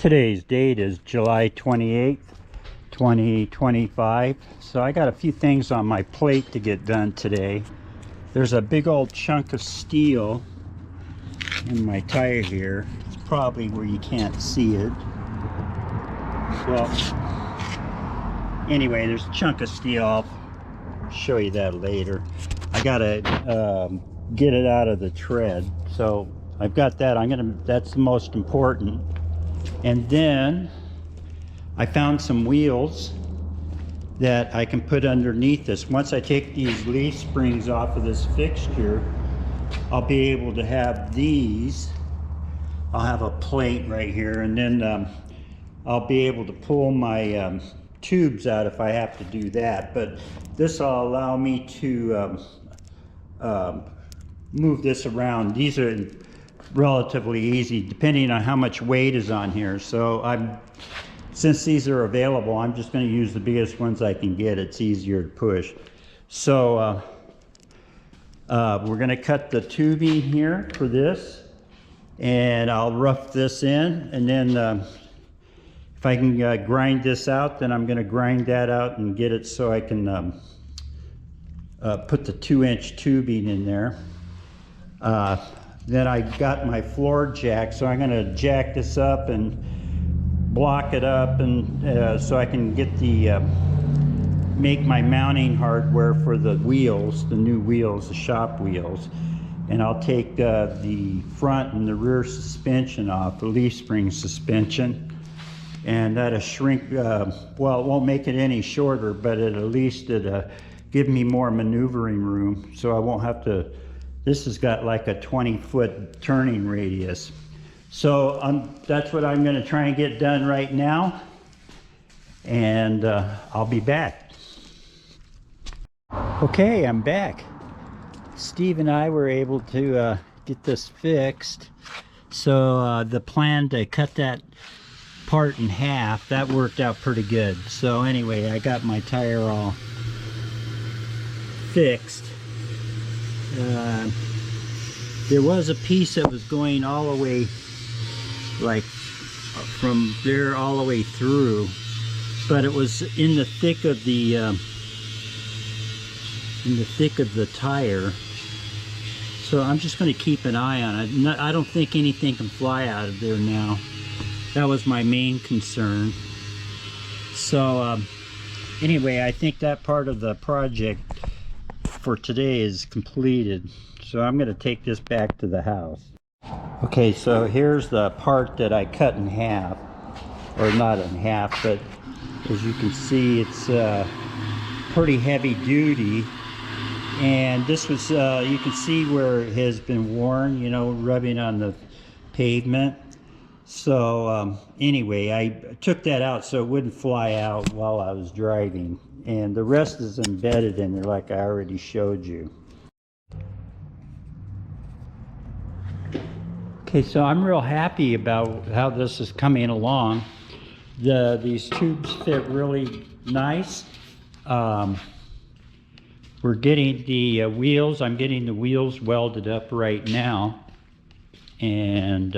Today's date is July 28th, 2025. So I got a few things on my plate to get done today. There's a big old chunk of steel in my tire here. It's probably where you can't see it. Well, anyway, there's a chunk of steel. I'll show you that later. I gotta get it out of the tread. So I've got that. That's the most important. And then I found some wheels that I can put underneath this. Once I take these leaf springs off of this fixture, I'll be able to have these. I'll have a plate right here, and then I'll be able to pull my tubes out if I have to do that. But this will allow me to move this around. These are relatively easy depending on how much weight is on here. So since these are available, I'm just going to use the biggest ones I can get. It's easier to push. So we're going to cut the tubing here for this, and I'll rough this in, and then if I can grind this out, then I'm going to grind that out and get it so I can put the 2-inch tubing in there. Then I got my floor jack, so I'm going to jack this up and block it up, and so I can get the make my mounting hardware for the wheels, the new wheels, the shop wheels. And I'll take the front and the rear suspension off, the leaf spring suspension, and that'll shrink. Well, it won't make it any shorter, but at least it'll give me more maneuvering room, so I won't have to. This has got like a 20-foot turning radius. So that's what I'm going to try and get done right now, and I'll be back. Okay, I'm back. Steve and I were able to get this fixed. So the plan to cut that part in half, that worked out pretty good. So anyway, I got my tire all fixed. There was a piece that was going all the way, like from there all the way through, but it was in the thick of the tire. So I'm just going to keep an eye on it. I don't think anything can fly out of there now. That was my main concern. So anyway, I think that part of the project for today is completed. So I'm going to take this back to the house. Okay, so here's the part that I cut in half, or not in half, but as you can see, it's pretty heavy duty. And this was, you can see where it has been worn, you know, rubbing on the pavement. So anyway, I took that out so it wouldn't fly out while I was driving. And the rest is embedded in there like I already showed you. Okay, so I'm real happy about how this is coming along. These tubes fit really nice. We're getting the wheels. I'm getting the wheels welded up right now. And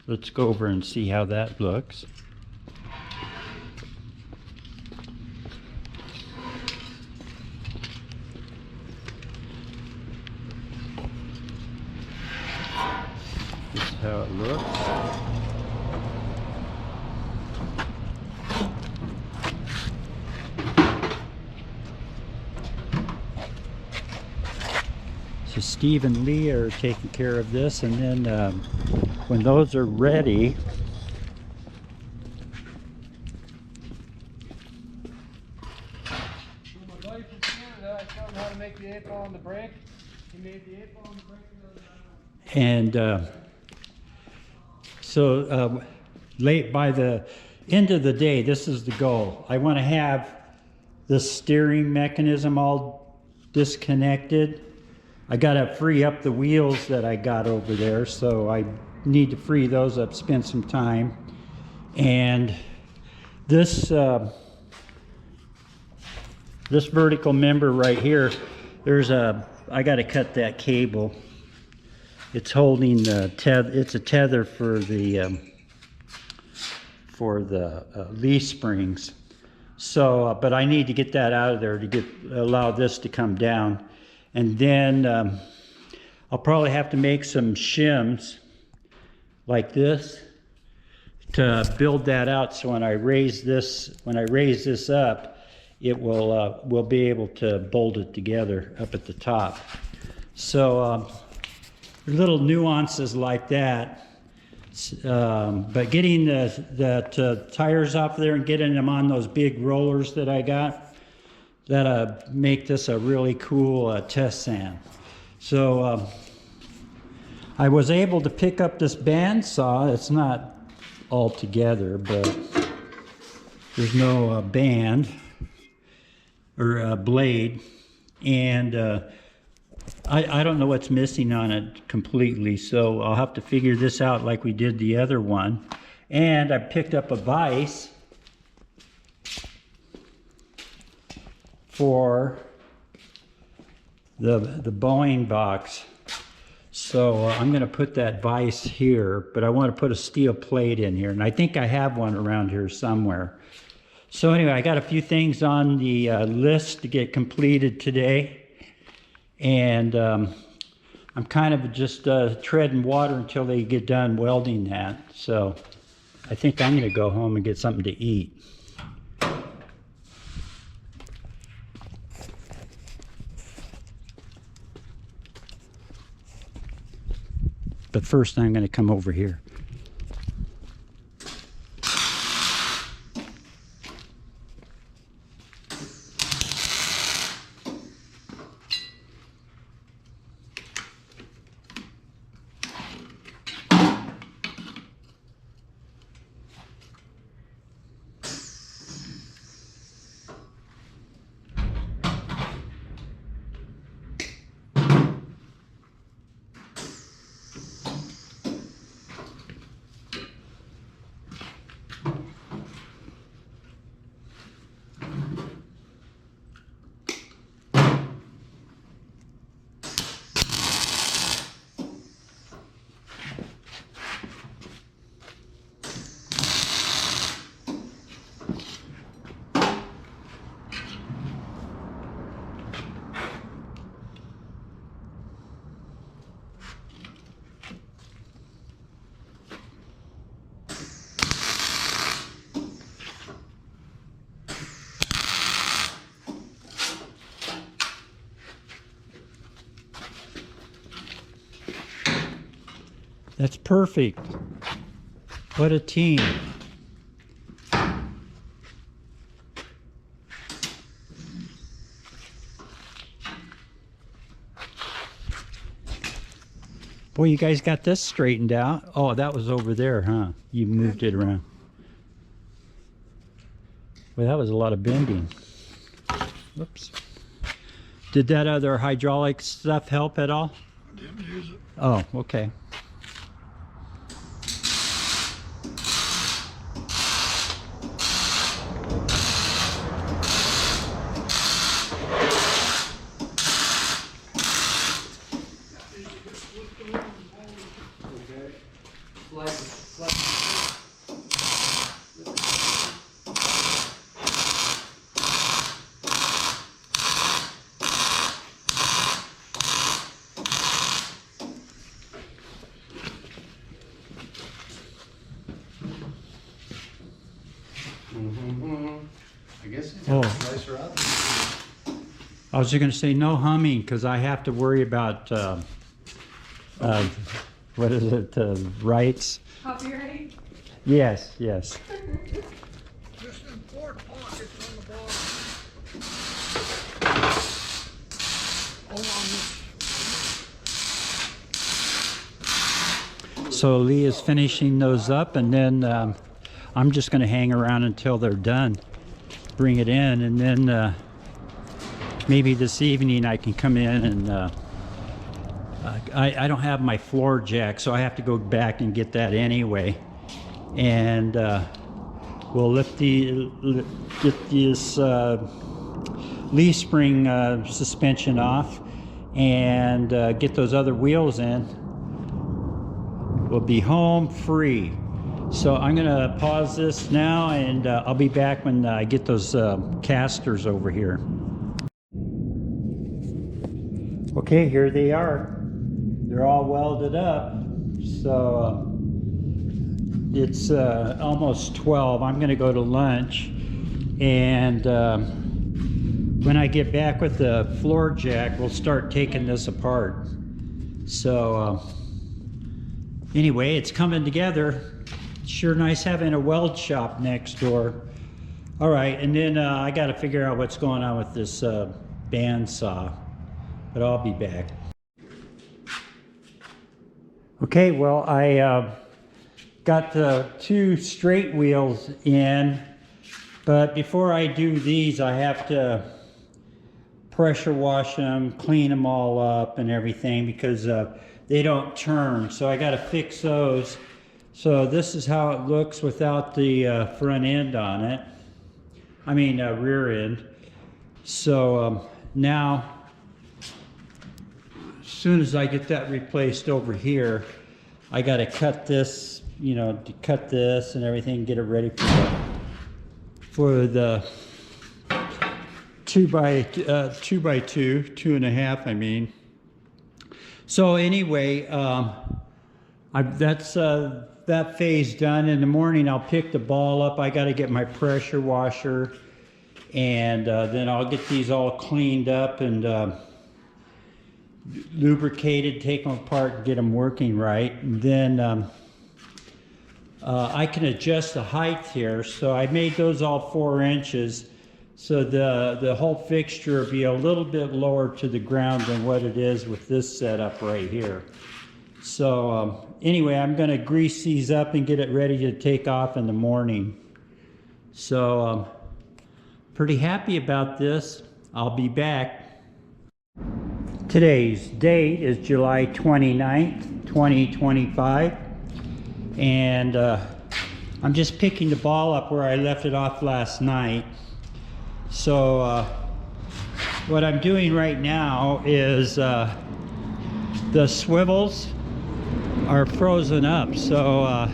let's go over and see how that looks. This is how it looks. So Steve and Lee are taking care of this, and then when those are ready, and so late by the end of the day, this is the goal. I want to have the steering mechanism all disconnected. I got to free up the wheels that I got over there, so I need to free those up, spend some time. And this this vertical member right here, I got to cut that cable. It's holding the tether. It's a tether for the for the leaf springs. So, but I need to get that out of there to allow this to come down. And then I'll probably have to make some shims like this to build that out. So when I raise this up, it will we'll be able to bolt it together up at the top. So little nuances like that. But getting the tires off there and getting them on those big rollers that I got, that'll make this a really cool test sand. So I was able to pick up this bandsaw. It's not all together, but there's no band or blade, and I don't know what's missing on it completely, so I'll have to figure this out like we did the other one. And I picked up a vise for the Boeing box. So I'm going to put that vise here, but I want to put a steel plate in here, and I think I have one around here somewhere. So anyway, I got a few things on the list to get completed today. And I'm kind of just treading water until they get done welding that. So I think I'm going to go home and get something to eat. But first I'm going to come over here. That's perfect. What a team. Boy, you guys got this straightened out. Oh, that was over there, huh? You moved it around. Well, that was a lot of bending. Whoops. Did that other hydraulic stuff help at all? I didn't use it. Oh, okay. I guess it's nicer out. I was just going to say no humming because I have to worry about what is it? Rights? Copyright? Yes, yes. Just in 4 pockets on the bottom. So Lee is finishing those up, and then I'm just going to hang around until they're done. Bring it in, and then maybe this evening I can come in and I don't have my floor jack, so I have to go back and get that anyway. And we'll get this leaf spring suspension off and get those other wheels in. We'll be home free. So I'm gonna pause this now, and I'll be back when I get those casters over here. Okay, here they are. They're all welded up. So it's almost 12. I'm gonna go to lunch, and when I get back with the floor jack, we'll start taking this apart. So anyway, it's coming together. Sure nice having a weld shop next door. All right, and then I got to figure out what's going on with this bandsaw, but I'll be back. Okay, well, I got the 2 straight wheels in, but before I do these, I have to pressure wash them, clean them all up and everything, because they don't turn. So I got to fix those. So this is how it looks without the front end on it. I mean rear end. So now, as soon as I get that replaced over here, I got to cut this, you know, to cut this and everything, get it ready for the 2 by 2, 2.5, I mean. So anyway, that's that phase done. In the morning, I'll pick the ball up. I got to get my pressure washer, and then I'll get these all cleaned up and lubricated, take them apart and get them working right. And then I can adjust the height here. So I made those all 4 inches. So the whole fixture will be a little bit lower to the ground than what it is with this setup right here. So anyway, I'm going to grease these up and get it ready to take off in the morning. So pretty happy about this. I'll be back. Today's date is July 29th, 2025. And I'm just picking the ball up where I left it off last night. So what I'm doing right now is the swivels are frozen up. So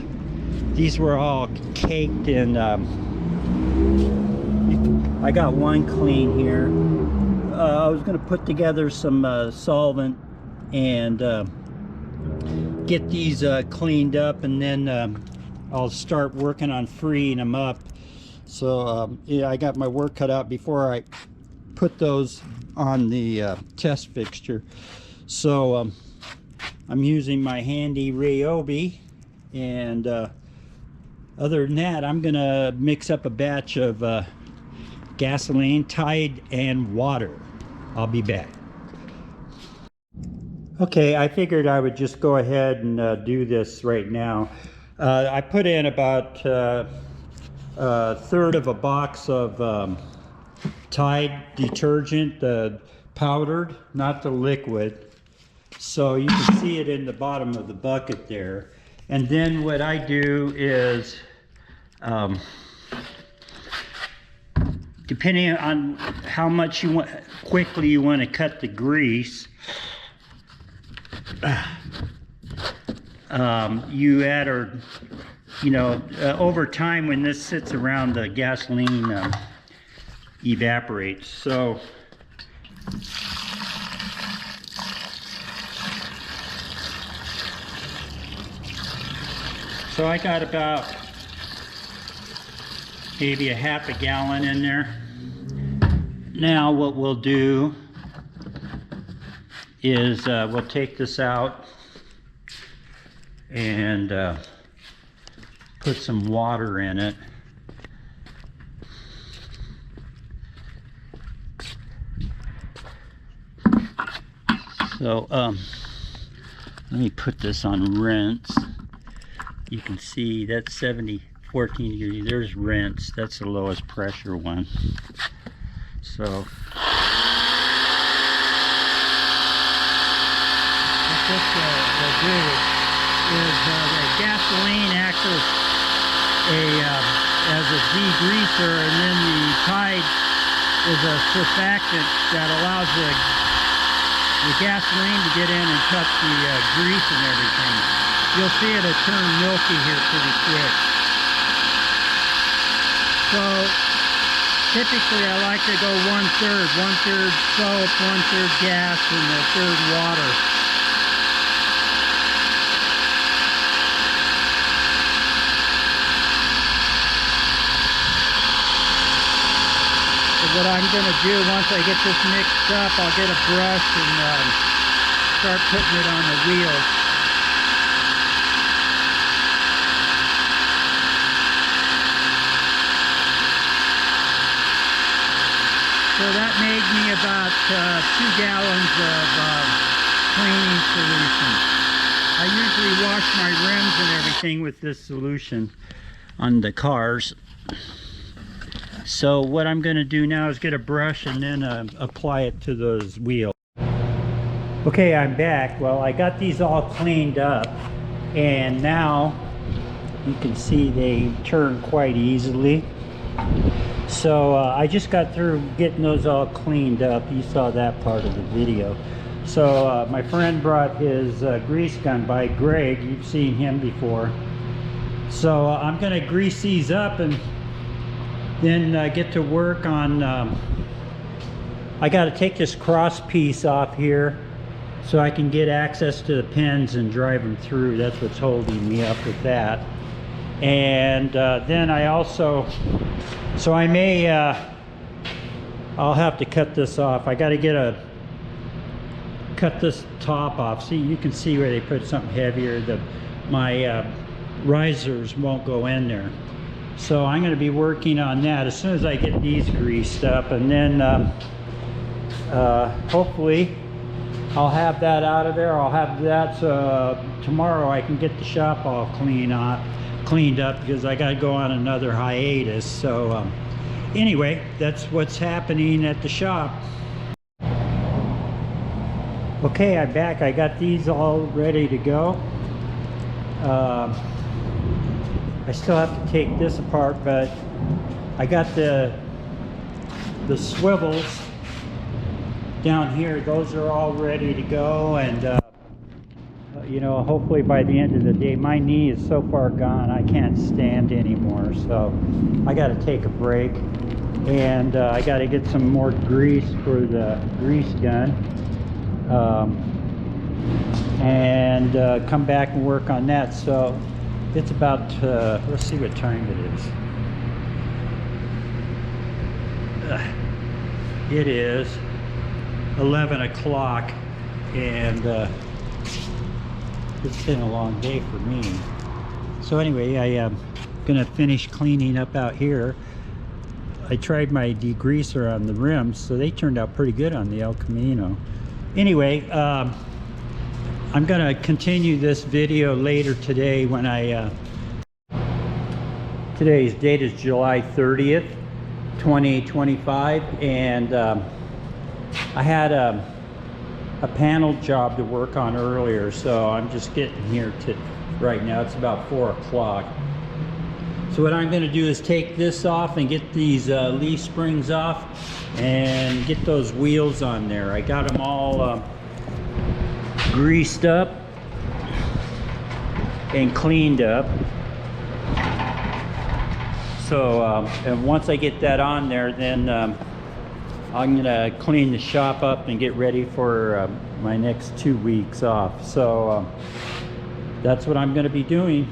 these were all caked in, I got one clean here. I was going to put together some solvent and get these cleaned up, and then I'll start working on freeing them up. So yeah, I got my work cut out before I put those on the test fixture. So I'm using my handy Ryobi, and other than that, I'm gonna mix up a batch of gasoline, Tide, and water. I'll be back. Okay, I figured I would just go ahead and do this right now. I put in about a third of a box of Tide detergent, the powdered, not the liquid. So you can see it in the bottom of the bucket there. And then what I do is, depending on how much you want, quickly you want to cut the grease, you add, or you know, over time when this sits around, the gasoline evaporates. So I got about maybe a half a gallon in there. Now what we'll do is we'll take this out and put some water in it. So let me put this on rinse. You can see that's 14 degrees. There's rinse. That's the lowest pressure one. So what this will do is the gasoline acts as a degreaser, and then the Tide is a surfactant that allows the gasoline to get in and cut the grease and everything. you'll see it'll turn milky here pretty quick. So typically I like to go 1/3, 1/3 soap, 1/3 gas, and 1/3 water. So what I'm going to do once I get this mixed up, I'll get a brush and start putting it on the wheels. So that made me about 2 gallons of cleaning solution. I usually wash my rims and everything with this solution on the cars. So what I'm going to do now is get a brush and then apply it to those wheels. Okay, I'm back. Well, I got these all cleaned up, and now you can see they turn quite easily. So I just got through getting those all cleaned up. You saw that part of the video. So my friend brought his grease gun by, Greg. You've seen him before. So I'm going to grease these up and then get to work on I got to take this cross piece off here so I can get access to the pins and drive them through. That's what's holding me up with that. And then I also, so I may I'll have to cut this off. I got to cut this top off. See, you can see where they put something heavier. My risers won't go in there. So I'm going to be working on that as soon as I get these greased up, and then hopefully I'll have that out of there. I'll have that so tomorrow I can get the shop all cleaned up, because I got to go on another hiatus. So anyway, that's what's happening at the shop. Okay, I'm back. I got these all ready to go. I still have to take this apart, but I got the swivels down here. Those are all ready to go, and you know, hopefully by the end of the day. My knee is so far gone I can't stand anymore, so I got to take a break, and I got to get some more grease for the grease gun, and come back and work on that. So it's about let's see what time it is. It is 11 o'clock, and it's been a long day for me. So anyway, I am gonna finish cleaning up out here. I tried my degreaser on the rims, so they turned out pretty good on the El Camino. Anyway, I'm gonna continue this video later today when today's date is July 30th, 2025, and I had a panel job to work on earlier, so I'm just getting here to right now. It's about 4 o'clock. So what I'm going to do is take this off and get these leaf springs off and get those wheels on there. I got them all greased up and cleaned up. So and once I get that on there, then I'm gonna clean the shop up and get ready for my next 2 weeks off. So that's what I'm gonna be doing.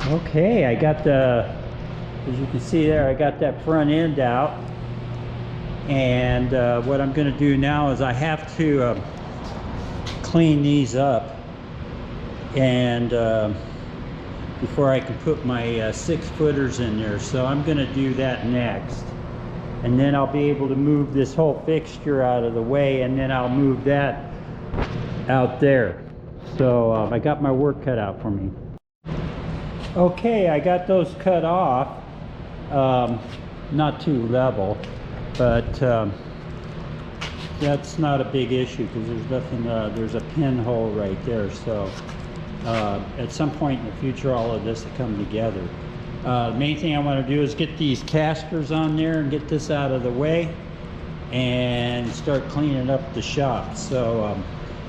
Okay, I got as you can see there, I got that front end out, and what I'm gonna do now is I have to clean these up, and before I can put my 6-footers in there. So I'm gonna do that next. And then I'll be able to move this whole fixture out of the way, and then I'll move that out there. So I got my work cut out for me. Okay, I got those cut off. Not too level, but that's not a big issue because there's nothing, there's a pinhole right there. So at some point in the future, all of this will come together. The main thing I want to do is get these casters on there and get this out of the way and start cleaning up the shop. So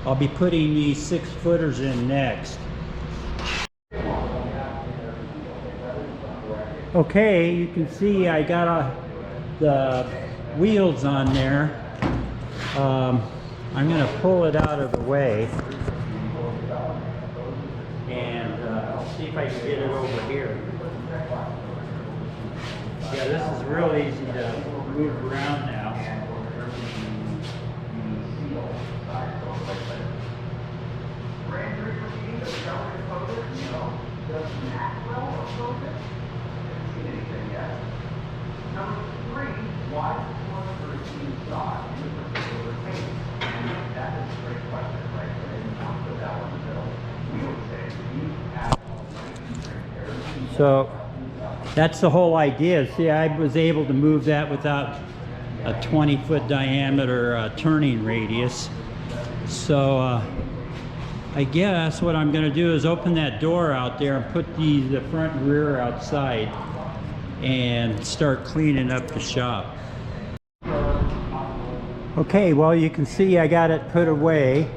I'll be putting these 6-footers in next. Okay, you can see I got the wheels on there. I'm going to pull it out of the way and see if I can get it over here. Yeah, this is real easy to move around now. So that's the whole idea. See, I was able to move that without a 20-foot diameter turning radius. So I guess what I'm going to do is open that door out there and put the front and rear outside and start cleaning up the shop. Okay, well, you can see I got it put away.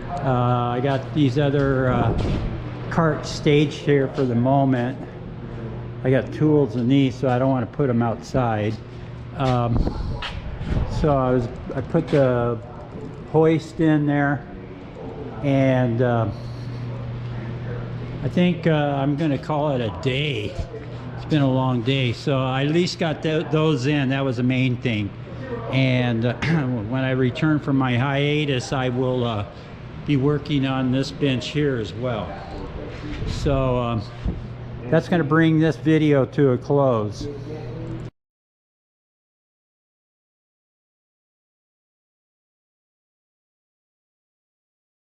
I got these other carts staged here for the moment. I got tools in these, so I don't want to put them outside. So I put the hoist in there, and I think I'm going to call it a day. It's been a long day, so I at least got those in. That was the main thing. And when I return from my hiatus, I will be working on this bench here as well. So that's going to bring this video to a close.